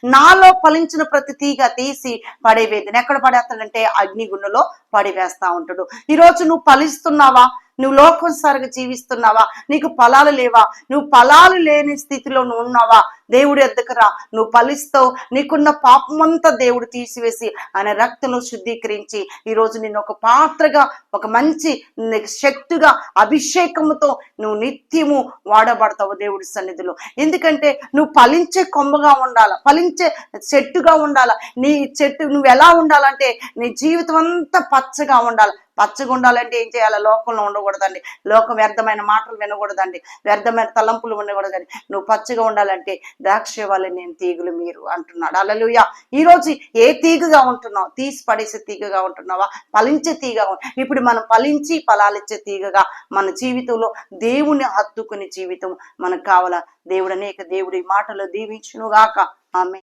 నాలో ఫలించిన ప్రతి తీగ తీసి పడేవేదిని ఎక్కడ పడేస్తాడంటే అగ్నిగుండంలో పడివేస్తా ఉంటాడు. ఈరోజు నువ్వు ఫలిస్తున్నావా? నువ్వు లోకసారిగా జీవిస్తున్నావా? నీకు ఫలాలు లేవా? నువ్వు ఫలాలు లేని స్థితిలో నువ్వు ఉన్నావా? దేవుడి ఎద్దకు రా, నువ్వు ఫలిస్తావు. నీకున్న పాపమంతా దేవుడు తీసివేసి ఆయన రక్తంలో శుద్ధీకరించి ఈరోజు నిన్ను ఒక పాత్రగా, ఒక మంచి శక్తిగా, అభిషేకంతో నువ్వు నిత్యము వాడబడతావు దేవుడి సన్నిధిలో. ఎందుకంటే నువ్వు ఫలించే కొమ్మగా ఉండాల, ఫలించే చెట్టుగా ఉండాల. నీ చెట్టు నువ్వు ఎలా ఉండాలంటే నీ జీవితం అంతా పచ్చగా ఉండాలి. పచ్చగా ఉండాలంటే ఏం చేయాలి? లోకంలో ఉండకూడదండి, లోకం వ్యర్థమైన మాటలు వినకూడదండి, వ్యర్థమైన తలంపులు ఉండకూడదండి. నువ్వు పచ్చగా ఉండాలంటే ద్రాక్ష వలె నేను తీగలు మీరు అంటున్నాడు. హల్లెలూయా. ఈరోజు ఏ తీగగా ఉంటున్నావు? తీసి పడేసే తీగగా ఉంటున్నావా? ఫలించే తీగగా? ఇప్పుడు మనం ఫలించి ఫలాలిచ్చే తీగగా మన జీవితంలో దేవుని హత్తుకునే జీవితం మనకు కావాలా? దేవుడు అనేక దేవుడి మాటలు దీవించును గాక. ఆమేన్.